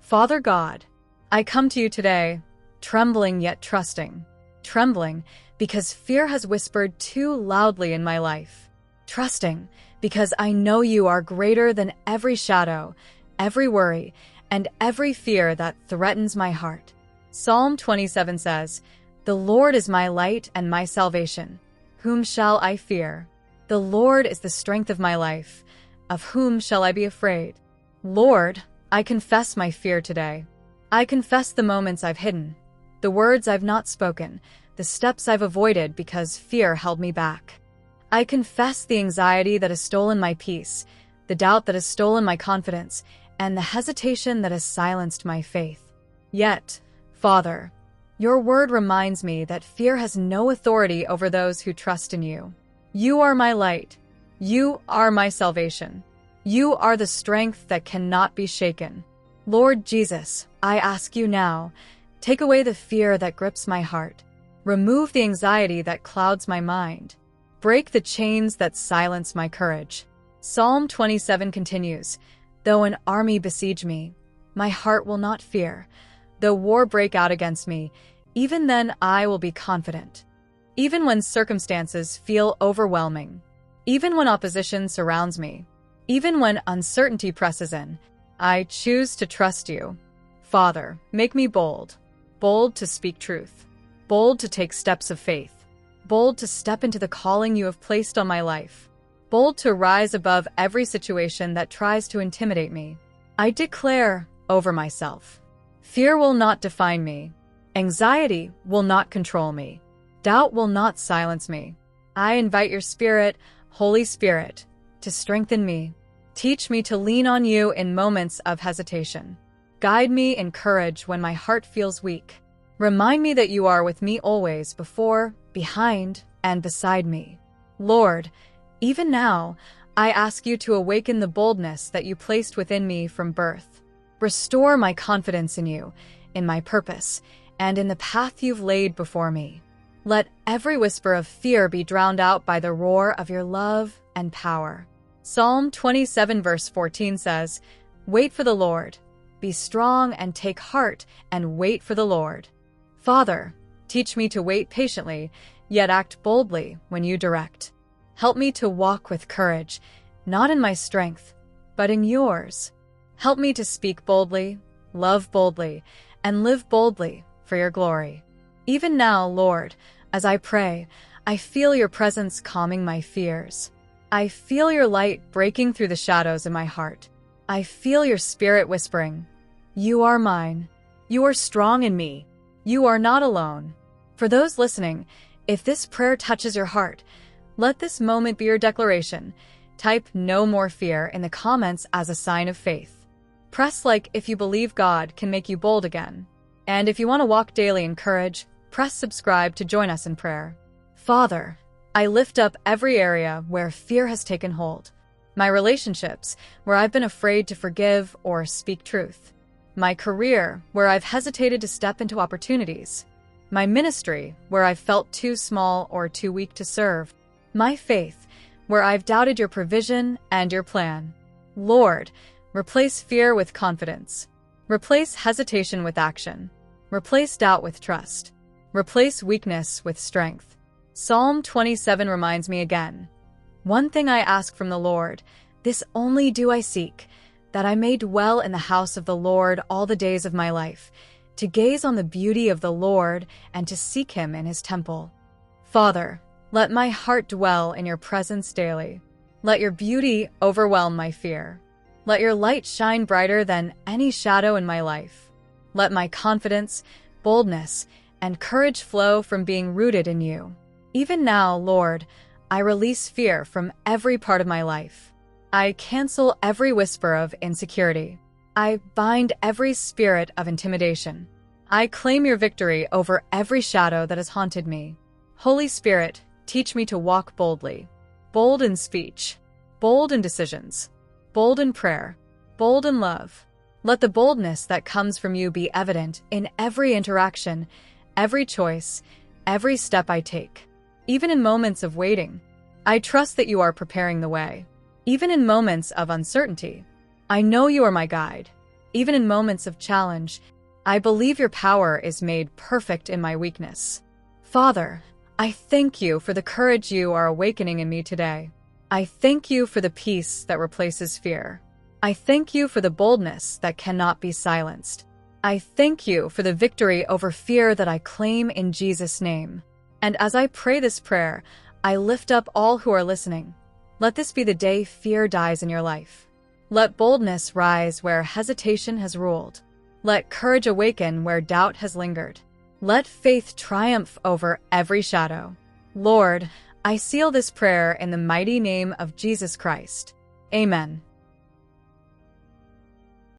Father God, I come to you today, trembling yet trusting. Trembling because fear has whispered too loudly in my life. Trusting because I know you are greater than every shadow, every worry, and every fear that threatens my heart. Psalm 27 says, "The Lord is my light and my salvation. Whom shall I fear? The Lord is the strength of my life. Of whom shall I be afraid?" Lord, I confess my fear today. I confess the moments I've hidden, the words I've not spoken, the steps I've avoided because fear held me back. I confess the anxiety that has stolen my peace, the doubt that has stolen my confidence, and the hesitation that has silenced my faith. Yet, Father, your word reminds me that fear has no authority over those who trust in you. You are my light. You are my salvation. You are the strength that cannot be shaken. Lord Jesus, I ask you now, take away the fear that grips my heart. Remove the anxiety that clouds my mind. Break the chains that silence my courage. Psalm 27 continues, "Though an army besiege me, my heart will not fear. Though war break out against me, even then I will be confident." Even when circumstances feel overwhelming, even when opposition surrounds me, even when uncertainty presses in, I choose to trust you. Father, make me bold. Bold to speak truth. Bold to take steps of faith. Bold to step into the calling you have placed on my life. Bold to rise above every situation that tries to intimidate me. I declare over myself, fear will not define me. Anxiety will not control me. Doubt will not silence me. I invite your Spirit, Holy Spirit, to strengthen me. Teach me to lean on you in moments of hesitation. Guide me in courage when my heart feels weak. Remind me that you are with me always, before, behind, and beside me. Lord, even now, I ask you to awaken the boldness that you placed within me from birth. Restore my confidence in you, in my purpose, and in the path you've laid before me. Let every whisper of fear be drowned out by the roar of your love and power. Psalm 27 verse 14 says, "Wait for the Lord. Be strong and take heart and wait for the Lord." Father, teach me to wait patiently, yet act boldly when you direct. Help me to walk with courage, not in my strength, but in yours. Help me to speak boldly, love boldly, and live boldly for your glory. Even now, Lord, as I pray, I feel your presence calming my fears. I feel your light breaking through the shadows in my heart. I feel your spirit whispering, "You are mine. You are strong in me. You are not alone." For those listening, if this prayer touches your heart, let this moment be your declaration. Type "No more fear" in the comments as a sign of faith. Press like if you believe God can make you bold again. And if you want to walk daily in courage, press subscribe to join us in prayer. Father, I lift up every area where fear has taken hold. My relationships, where I've been afraid to forgive or speak truth. My career, where I've hesitated to step into opportunities. My ministry, where I've felt too small or too weak to serve. My faith, where I've doubted your provision and your plan. Lord, replace fear with confidence. Replace hesitation with action. Replace doubt with trust. Replace weakness with strength. Psalm 27 reminds me again, "One thing I ask from the Lord, this only do I seek, that I may dwell in the house of the Lord all the days of my life, to gaze on the beauty of the Lord and to seek him in his temple." Father, let my heart dwell in your presence daily. Let your beauty overwhelm my fear. Let your light shine brighter than any shadow in my life. Let my confidence, boldness, and courage flow from being rooted in you. Even now, Lord, I release fear from every part of my life. I cancel every whisper of insecurity. I bind every spirit of intimidation. I claim your victory over every shadow that has haunted me. Holy Spirit, teach me to walk boldly. Bold in speech, bold in decisions, bold in prayer, bold in love. Let the boldness that comes from you be evident in every interaction, every choice, every step I take. Even in moments of waiting, I trust that you are preparing the way. Even in moments of uncertainty, I know you are my guide. even in moments of challenge, I believe your power is made perfect in my weakness. Father, I thank you for the courage you are awakening in me today. I thank you for the peace that replaces fear. I thank you for the boldness that cannot be silenced. I thank you for the victory over fear that I claim in Jesus' name. And as I pray this prayer, I lift up all who are listening. Let this be the day fear dies in your life. Let boldness rise where hesitation has ruled. Let courage awaken where doubt has lingered. Let faith triumph over every shadow. Lord, I seal this prayer in the mighty name of Jesus Christ. Amen.